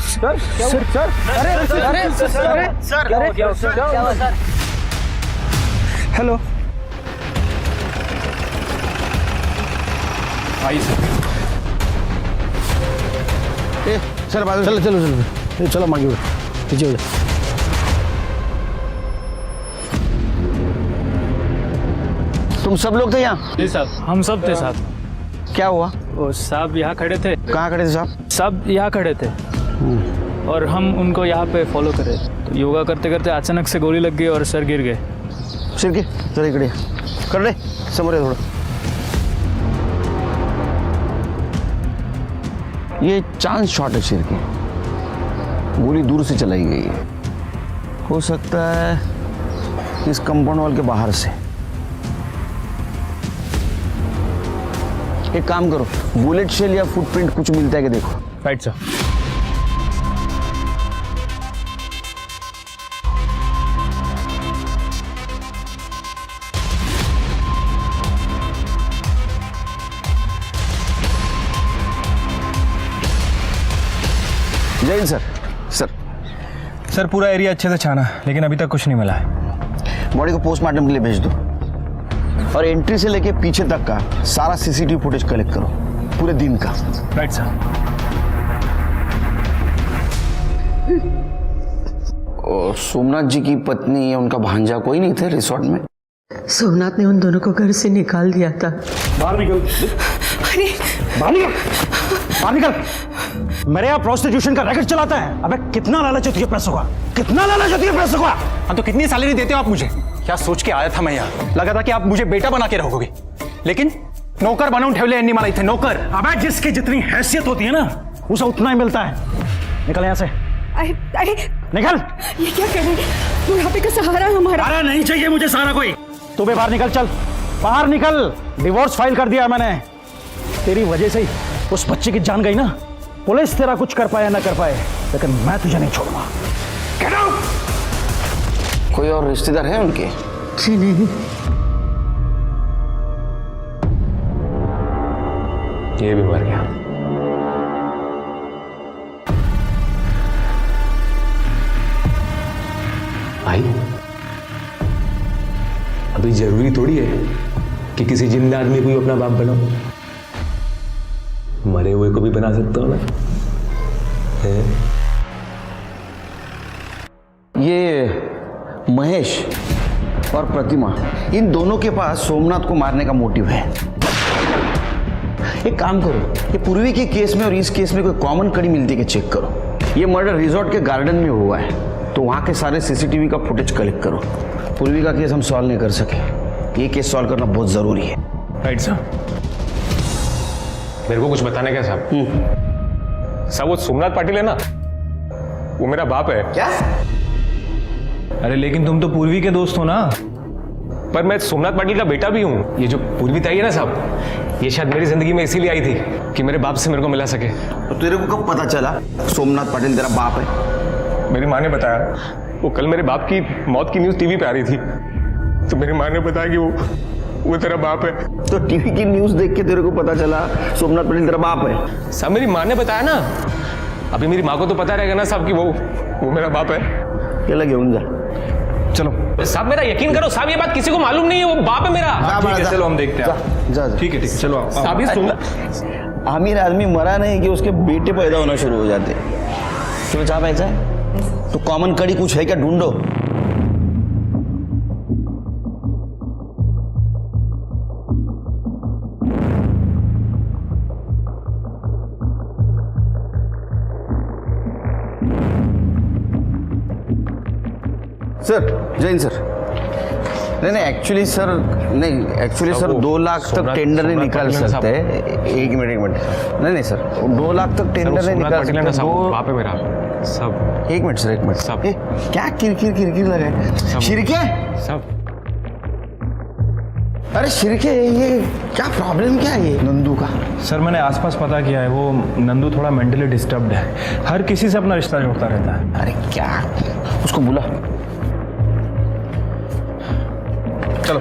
सर, सर, सर, अरे सर, हेलो। आइए सर। सर, चलो चलो चलो चलो, मांगिए पीछे हो जाओ। तुम सब लोग थे यहाँ? जी साहब, हम सब थे साहब। क्या हुआ? वो साहब यहाँ खड़े थे। कहाँ खड़े थे साहब? सब यहाँ खड़े थे और हम उनको यहाँ पे फॉलो करे, तो योगा करते करते अचानक से गोली लग गई और सर गिर गए। सिर के जरा इकडे कर रे, समोर ये थोड़ा। ये चांस शॉट है सिर की, गोली दूर से चलाई गई है। हो सकता है इस कंपाउंड वॉल के बाहर से। एक काम करो, बुलेट शेल या फुटप्रिंट कुछ मिलता है कि देखो। Right sir. जय हिंद सर। सर, पूरा एरिया अच्छे से छाना, लेकिन अभी तक कुछ नहीं मिला है। बॉडी को पोस्टमार्टम के लिए भेज दो और एंट्री से लेके पीछे तक का सारा सीसीटीवी फुटेज कलेक्ट करो, पूरे दिन का। Right sir. और सोमनाथ जी की पत्नी या उनका भांजा कोई नहीं थे रिसोर्ट में? सोमनाथ ने उन दोनों को घर से निकाल दिया था। बाहर निकल। अरे बाहर निकल, बाहर निकल। मेरे यहाँ प्रोस्टिट्यूशन का रैकेट चलाता है। अबे कितना लालच होती है पैसों का, कितना लालच होती है पैसों का। हाँ, तो कितनी सैलरी देते हो आप मुझे? क्या सोच के आया था मैं यहाँ? लगा था कि आप मुझे बेटा बना के रहोगे, लेकिन नौकर बनवून ठेवले यांनी मला इथे नौकर। अबे जिसकी जितनी हैसियत होती है ना, उसे उतना ही मिलता है। निकल यहाँ से। अरे निकल। ये क्या कर रहे हैं? बुढ़ापे का सहारा हमारा। अरे नहीं चाहिए मुझे सहारा कोई। तू भी बाहर निकल, चल बाहर निकल। डिवोर्स फाइल कर दिया मैंने, तेरी वजह से ही उस बच्चे की जान गई ना। पुलिस तेरा कुछ कर पाए ना कर पाए, लेकिन मैं तुझे नहीं छोड़ूंगा। Get out. कोई और रिश्तेदार है उनके? नहीं। ये भी मर गया। भाई अभी जरूरी थोड़ी है कि किसी जिंदा आदमी को ही अपना बाप बनाओ, मरे हुए को भी बना सकता हो ना। ये महेश और प्रतिमा, इन दोनों के पास सोमनाथ को मारने का मोटिव है। एक काम करो, ये पूर्वी के केस में और इस केस में कोई कॉमन कड़ी मिलती है कि चेक करो। ये मर्डर रिजॉर्ट के गार्डन में हुआ है, तो वहां के सारे सीसीटीवी का फुटेज कलेक्ट करो। पूर्वी का केस हम सॉल्व नहीं कर सके, ये केस सॉल्व करना बहुत जरूरी है। राइट साहब। मेरे को कुछ बताने क्या साहब? साहब वो सोमनाथ पाटिल है ना, वो मेरा बाप है। क्या? अरे लेकिन तुम तो पूर्वी के दोस्त हो ना। पर मैं सोमनाथ पाटिल का बेटा भी हूँ। ये जो पूर्वी ताई है ना साहब, ये शायद मेरी जिंदगी में इसीलिए आई थी कि मेरे बाप से मेरे को मिला सके। तो तेरे को कब पता चला सोमनाथ पाटिल तेरा बाप है? मेरी माँ ने बताया। वो कल मेरे बाप की मौत की न्यूज़ टीवी पे आ रही थी, तो मेरी माँ ने बताया कि वो तेरा बाप है। तो टीवी की न्यूज़ देख के तेरे को पता चला सोमनाथ पाटिल तेरा बाप है? साहब मेरी माँ ने बताया ना। अभी मेरी माँ को तो पता रहेगा ना साहब कि वो मेरा बाप है। ये लगे उनका। चलो साहब, मेरा यकीन करो साहब, ये बात किसी को मालूम नहीं है, वो बाप है मेरा। ठीक है, चलो हम देखते हैं। जा। ठीक है चलो। साहब ये सुन, आमिर आदमी मरा नहीं कि उसके बेटे पैदा होना शुरू हो जाते। तुम्हें चाह पैसा है तो कॉमन कड़ी कुछ है क्या, ढूंढो। सर जैन सर, नहीं एक्चुअली सर 2 लाख तक टेंडर नहीं निकाल सकते। एक मिनट नहीं सर, 2 लाख तक टेंडर नहीं निकाल सकते। बाप है मेरा सब। एक मिनट सब। क्या किरकिर लगे शिरके सब। अरे शिरके, ये क्या प्रॉब्लम क्या है ये नंदू का? सर मैंने आसपास पता किया है, वो नंदू थोड़ा मेंटली डिस्टर्ब्ड है, हर किसी से अपना रिश्ता जोड़ता रहता है। अरे क्या, उसको बुला। चलो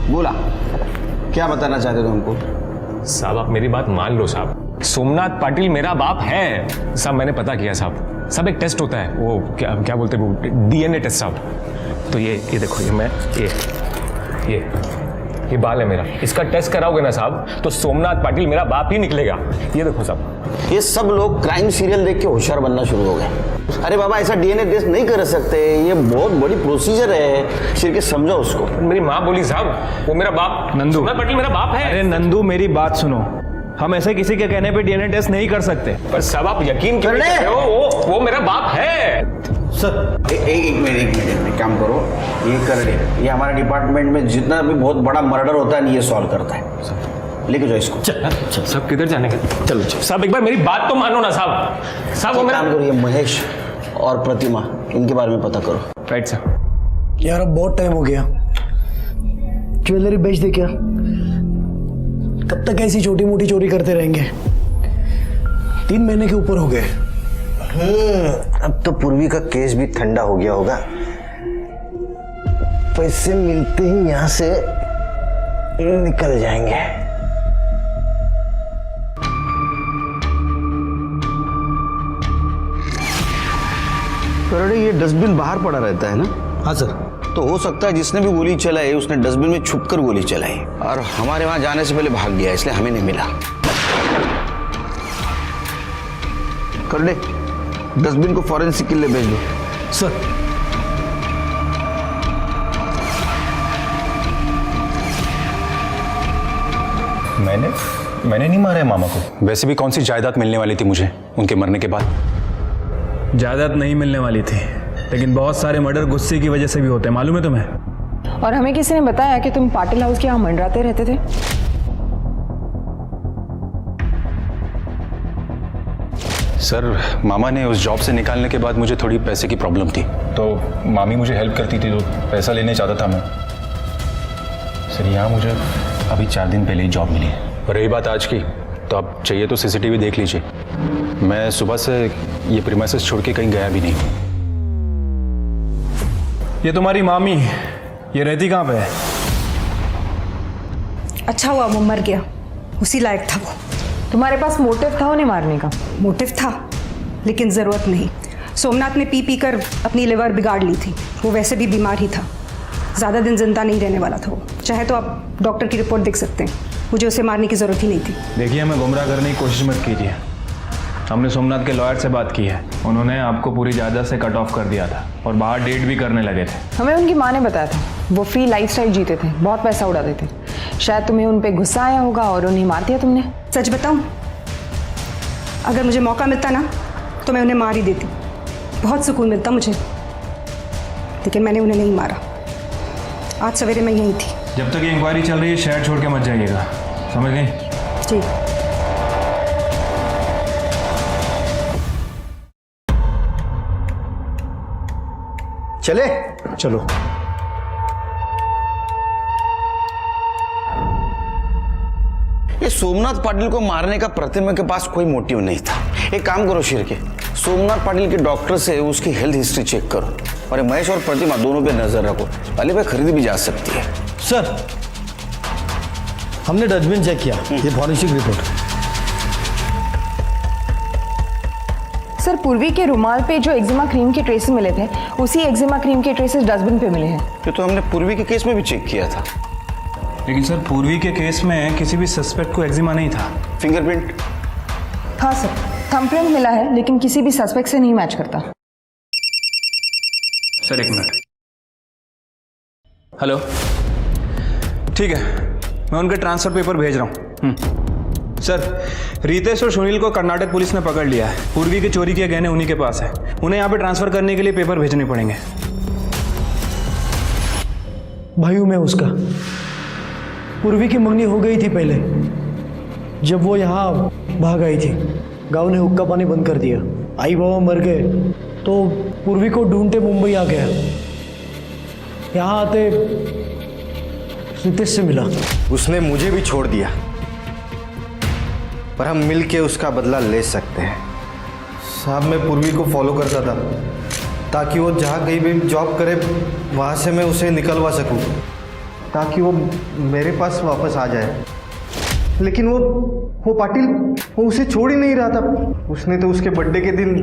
बोला, क्या बताना चाहते थे हमको? साहब आप मेरी बात मान लो साहब, सोमनाथ पाटिल मेरा बाप है साहब। मैंने पता किया साहब। सब एक टेस्ट होता है, वो क्या बोलते हैं, वो DNA टेस्ट साहब। तो ये देखो, ये बाल है मेरा, इसका टेस्ट कराओगे ना साहब तो सोमनाथ पाटिल मेरा बाप ही निकलेगा। ये देखो साहब। ये सब लोग क्राइम सीरियल देख के होशियार बनना शुरू हो गए। अरे बाबा, ऐसा DNA टेस्ट नहीं कर सकते, ये बहुत बड़ी प्रोसीजर है। शिरके समझो उसको। मेरी माँ बोली साहब वो मेरा बाप, नंदू सोमनाथ पाटिल मेरा बाप है। अरे नंदू मेरी बात सुनो, हम ऐसे किसी के कहने पे DNA टेस्ट नहीं कर सकते। पर साहब आप यकीन क्यों नहीं करते हो, वो मेरा बाप है। सर एक मिनट काम करो, ये कर दे। ये हमारे डिपार्टमेंट में जितना भी बहुत बड़ा मर्डर होता है ये सॉल्व करता है। लेके जाओ इसको। सब किधर जाने के? चलो साहब एक बार मेरी बात तो मानो ना साहब। साहब वो मेरा काम करो, ये महेश और प्रतिमा, इनके बारे में पता करो। Right sir. यार अब बहुत टाइम हो गया, ज्वेलरी बेच दे क्या? कब तक ऐसी छोटी मोटी चोरी करते रहेंगे? 3 महीने के ऊपर हो गए। अब तो पूर्वी का केस भी ठंडा हो गया होगा। पैसे मिलते ही यहां से निकल जाएंगे। ये डस्टबिन बाहर पड़ा रहता है ना? हाँ सर। तो हो सकता है जिसने भी गोली चलाई उसने डस्टबिन में छुपकर गोली चलाई और हमारे वहां जाने से पहले भाग गया, इसलिए हमें नहीं मिला। कर ले, डस्टबिन को फॉरेंसिक के लिए भेज दो। सर मैंने नहीं मारा है मामा को। वैसे भी कौन सी जायदाद मिलने वाली थी मुझे उनके मरने के बाद? जायदाद नहीं मिलने वाली थी, लेकिन बहुत सारे मर्डर गुस्से की वजह से भी होते हैं, मालूम है तुम्हें? और हमें किसी ने बताया कि तुम पाटिल हाउस के यहाँ मंडराते रहते थे। सर मामा ने उस जॉब से निकालने के बाद मुझे थोड़ी पैसे की प्रॉब्लम थी, तो मामी मुझे हेल्प करती थी, तो पैसा लेने चाहता था मैं। सर यहाँ मुझे अभी 4 दिन पहले ही जॉब मिली है। और रही बात आज की, तो आप चाहिए तो सीसीटीवी देख लीजिए। मैं सुबह से ये प्रीमाइसेस छोड़ के कहीं गया भी नहीं। ये तुम्हारी मामी, ये रहती कहाँ पे है? अच्छा हुआ वो मर गया, उसी लायक था वो। तुम्हारे पास मोटिव था उन्हें मारने का? मोटिव था, लेकिन ज़रूरत नहीं। सोमनाथ ने पी कर अपनी लिवर बिगाड़ ली थी। वो वैसे भी बीमार ही था, ज़्यादा दिन जिंदा नहीं रहने वाला था वो। चाहे तो आप डॉक्टर की रिपोर्ट देख सकते हैं। मुझे उसे मारने की ज़रूरत ही नहीं थी। देखिए, हमें गुमराह करने की कोशिश मत कीजिए। हमने सोमनाथ के लॉयर से बात की है, उन्होंने आपको पूरी जायदाद से कट ऑफ कर दिया था और बाहर डेट भी करने लगे थे। हमें उनकी माँ ने बताया था वो फ्री लाइफस्टाइल जीते थे, बहुत पैसा उड़ाते थे। शायद तुम्हें उन पे गुस्सा आया होगा और उन्हें मार दिया तुमने। सच बताऊं, अगर मुझे मौका मिलता ना तो मैं उन्हें मार ही देती, बहुत सुकून मिलता मुझे। लेकिन मैंने उन्हें नहीं मारा। आज सवेरे मैं यहीं थी। जब तक ये इंक्वायरी चल रही है शहर छोड़ के मत जाइएगा, समझ गई? जी। चले चलो। ये सोमनाथ पाटिल को मारने का प्रतिमा के पास कोई मोटिव नहीं था। एक काम करो शिर्के, सोमनाथ पाटिल के डॉक्टर से उसकी हेल्थ हिस्ट्री चेक करो और ये महेश और प्रतिमा दोनों पे नजर रखो। पहले पे खरीदी भी जा सकती है। सर, हमने डस्टबिन चेक किया, ये फॉरेंसिक रिपोर्ट। सर, पूर्वी के रुमाल पे जो एक्जिमा क्रीम के ट्रेसेस मिले थे, उसी एक्जिमा क्रीम के ट्रेसेस डस्टबिन पे मिले हैं। ये तो हमने पूर्वी के केस में भी चेक किया था। लेकिन सर, पूर्वी के केस में किसी भी सस्पेक्ट को एक्जिमा नहीं था। फिंगरप्रिंट? हाँ सर, थंबप्रिंट मिला है लेकिन किसी भी सस्पेक्ट से नहीं मैच करता। सर, एक मिनट। हेलो, ठीक है, मैं उनके ट्रांसफर पेपर भेज रहा हूँ। सर, रितेश और सुनील को कर्नाटक पुलिस ने पकड़ लिया है। पूर्वी के चोरी के गहने उन्हीं के पास है। उन्हें यहाँ पे ट्रांसफर करने के लिए पेपर भेजने पड़ेंगे। भाई हूँ मैं उसका। पूर्वी की मंगनी हो गई थी पहले, जब वो यहाँ भाग आई थी। गांव ने हुक्का पानी बंद कर दिया, आई बाबा मर गए तो पूर्वी को ढूंढते मुंबई आ गया। यहाँ आते रितेश से मिला। उसने मुझे भी छोड़ दिया, पर हम मिल के उसका बदला ले सकते हैं। साहब, मैं पूर्वी को फॉलो करता था ताकि वो जहाँ कहीं भी जॉब करे वहाँ से मैं उसे निकलवा सकूँ, ताकि वो मेरे पास वापस आ जाए। लेकिन वो पाटिल, वो उसे छोड़ ही नहीं रहा था। उसने तो उसके बर्थडे के दिन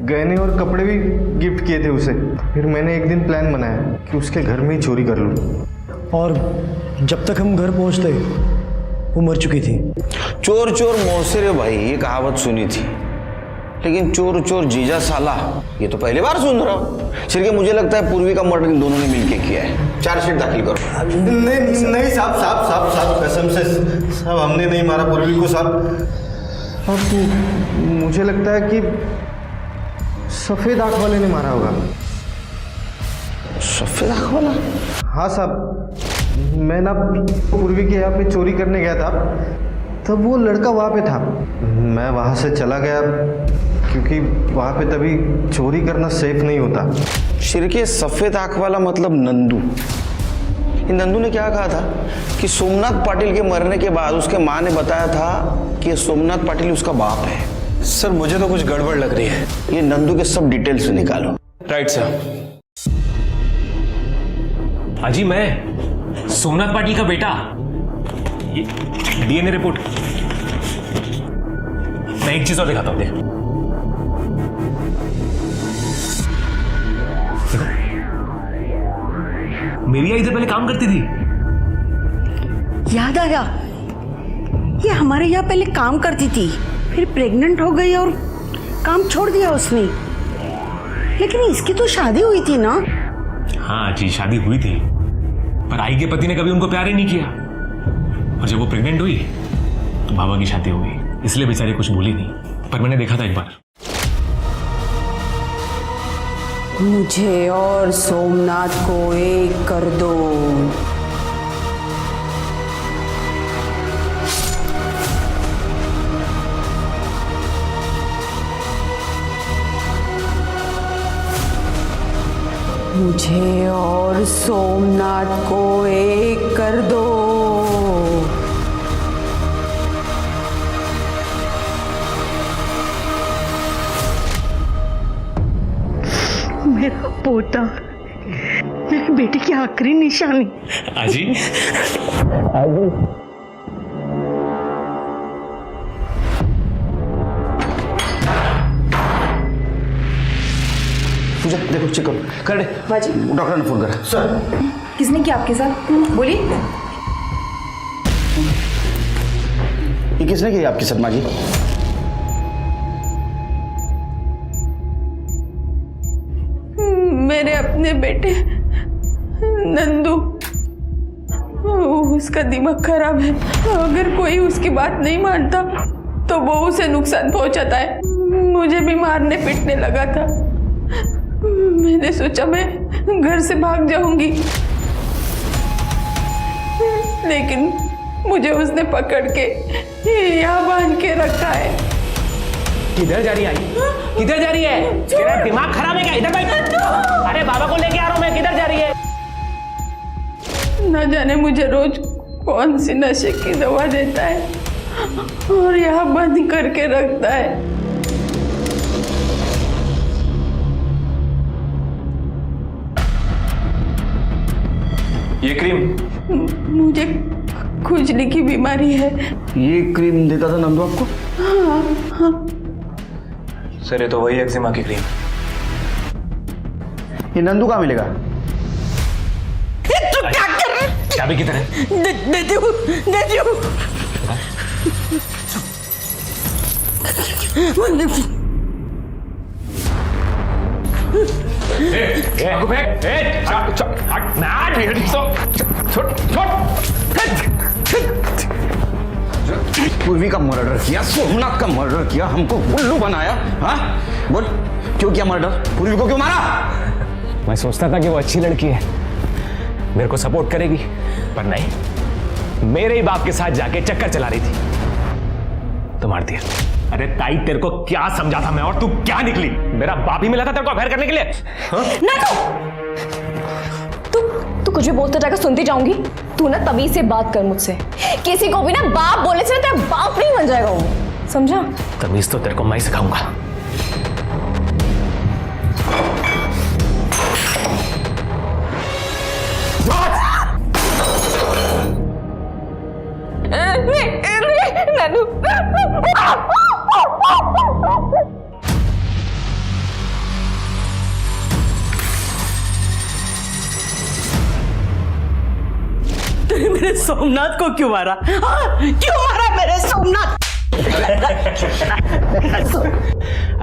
गहने और कपड़े भी गिफ्ट किए थे उसे। फिर मैंने एक दिन प्लान बनाया कि उसके घर में ही चोरी कर लूँ। और जब तक हम घर पहुँचते वो मर चुकी थी। चोर चोर मौसेरे भाई, ये कहावत सुनी थी, लेकिन चोर चोर जीजा साला ये तो पहली बार सुन रहा हूँ। सिर्फ मुझे लगता है पूर्वी का मर्डर इन दोनों ने मिलके किया है। चार्जशीट दाखिल करो। नहीं साहब, कसम से साहब, हमने नहीं मारा पूर्वी को साहब। अब मुझे लगता है कि सफेद आंख वाले ने मारा होगा। सफेद आंख वाला? हाँ साहब, मैं ना पूर्वी के यहाँ पे चोरी करने गया था, तब वो लड़का वहाँ पे था। मैं वहाँ से चला गया क्योंकि वहाँ पे तभी चोरी करना सेफ नहीं होता। शिरके, सफेद आंख वाला मतलब नंदू। नंदू ने क्या कहा था कि सोमनाथ पाटिल के मरने के बाद उसके माँ ने बताया था कि सोमनाथ पाटिल उसका बाप है। सर, मुझे तो कुछ गड़बड़ लग रही है। ये नंदू के सब डिटेल्स निकालो। Right sir. अजी, मैं सोमनाथ पाटिल का बेटा। ये डीएनए रिपोर्ट। मैं एक चीज और दिखाता हूं। देखो, मेरी इधर पहले काम करती थी। याद आया, ये हमारे यहाँ पहले काम करती थी, फिर प्रेग्नेंट हो गई और काम छोड़ दिया उसने। लेकिन इसकी तो शादी हुई थी ना? हाँ जी, शादी हुई थी, पर आई के पति ने कभी उनको प्यार ही नहीं किया। और जब वो प्रेग्नेंट हुई तो बाबा की शादी हो गई, इसलिए बेचारी कुछ भूली नहीं। पर मैंने देखा था एक बार। मुझे और सोमनाथ को एक कर दो। मुझे और सोमनाथ को एक कर दो। मेरा पोता, मेरे बेटे की आखिरी निशानी। आजी पूजा देखो चेक करो कर दे बाजी डॉक्टर ने फोन करा। सर किसने किया आपके साथ? बोलिए। ये किसने किया आपकी सदमा जी? मेरे अपने बेटे नंदू, उसका दिमाग खराब है। अगर कोई उसकी बात नहीं मानता तो वो उसे नुकसान पहुंचाता है। मुझे भी मारने पीटने लगा था। मैंने सोचा मैं घर से भाग जाऊंगी, लेकिन मुझे उसने पकड़ के यहाँ बांध के रखा है। किधर जा रही है? किधर जा रही है? तेरा दिमाग खराब है क्या? इधर बैठ। अरे बाबा को लेके आ रहा हूं मैं। किधर जा रही है? न जाने मुझे रोज कौन सी नशे की दवा देता है और यहाँ बंद करके रखता है। ये क्रीम मुझे खुजली की बीमारी है। ये क्रीम देता था नंदू आपको? हाँ। सर ये तो वही एक्जिमा की क्रीम। ये नंदू कहाँ मिलेगा? तू क्या कर रहा है? चाबी किधर है? दे दो। पूर्वी का मर्डर किया, सोमनाथ का मर्डर किया, हमको उल्लू बनाया। हाँ बोल क्यों किया मर्डर? पूर्वी को क्यों मारा? मैं सोचता था कि वो अच्छी लड़की है, मेरे को सपोर्ट करेगी, पर नहीं, मेरे ही बाप के साथ जाके चक्कर चला रही थी तो मार दिया। अरे ताई तेरे को क्या समझा था मैं, और तू क्या निकली? मेरा बाप ही मिला था तेरे को अफेयर करने के लिए। तू कुछ भी बोलता जाकर सुनती जाऊंगी। तू ना तमीज से बात कर मुझसे। किसी को भी ना बाप बोलने से तेरा बाप नहीं बन जाएगा वो, समझा? तमीज तो तेरे को मैं सिखाऊंगा। तूने मेरे सोमनाथ को क्यों मारा? क्यों मारा मेरे सोमनाथ?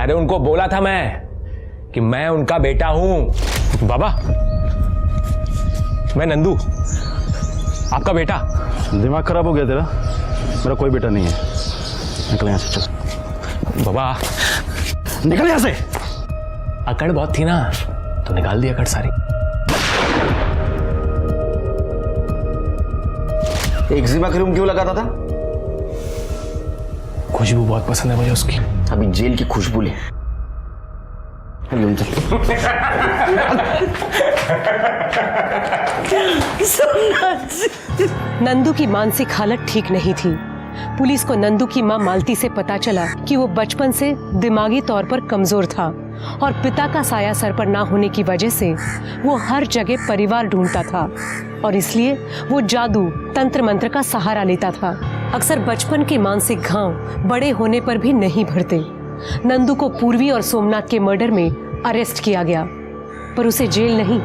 अरे उनको बोला था मैं कि मैं उनका बेटा हूं। बाबा मैं नंदू, आपका बेटा। दिमाग खराब हो गया तेरा? मेरा कोई बेटा नहीं है। निकल यहाँ से, चल। बाबा निकल यहाँ से। अकड़ बहुत थी ना तो निकाल दी अकड़ सारी। एक्जिमा क्रीम क्यों लगाता था? खुशबू बहुत पसंद है मुझे उसकी। अभी जेल की खुशबू ले। नंदू की मानसिक हालत ठीक नहीं थी। पुलिस को नंदू की मां मालती से पता चला कि वो बचपन से दिमागी तौर पर कमजोर था और पिता का साया सर पर ना होने की वजह से वो हर जगह परिवार ढूंढता था और इसलिए वो जादू तंत्र मंत्र का सहारा लेता था। अक्सर बचपन के मानसिक घाव बड़े होने पर भी नहीं भरते। नंदू को पूर्वी और सोमनाथ के मर्डर में अरेस्ट किया गया, पर उसे जेल नहीं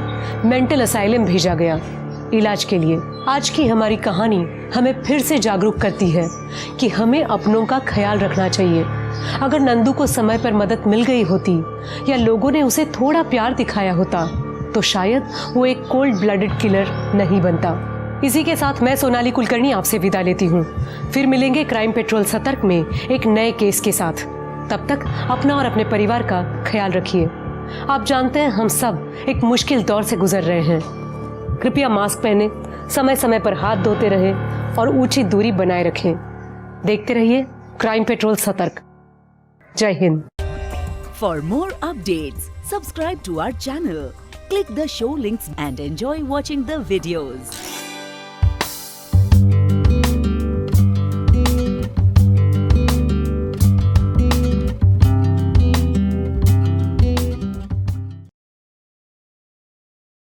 मेंटल असाइलम भेजा गया इलाज के लिए। आज की हमारी कहानी हमें फिर से जागरूक करती है कि हमें अपनों का ख्याल रखना चाहिए। अगर नंदू को समय पर मदद मिल गई होती या लोगों ने उसे थोड़ा प्यार दिखाया होता तो शायद वो एक कोल्ड ब्लडेड किलर नहीं बनता। इसी के साथ मैं सोनाली कुलकर्णी आपसे विदा लेती हूँ। फिर मिलेंगे क्राइम पेट्रोल सतर्क में एक नए केस के साथ। तब तक अपना और अपने परिवार का ख्याल रखिए। आप जानते हैं हम सब एक मुश्किल दौर से गुजर रहे हैं। कृपया मास्क पहने, समय समय पर हाथ धोते रहें और ऊंची दूरी बनाए रखें। देखते रहिए क्राइम पेट्रोल सतर्क। जय Hind. For more updates, subscribe to our channel, click the show links and enjoy watching the videos.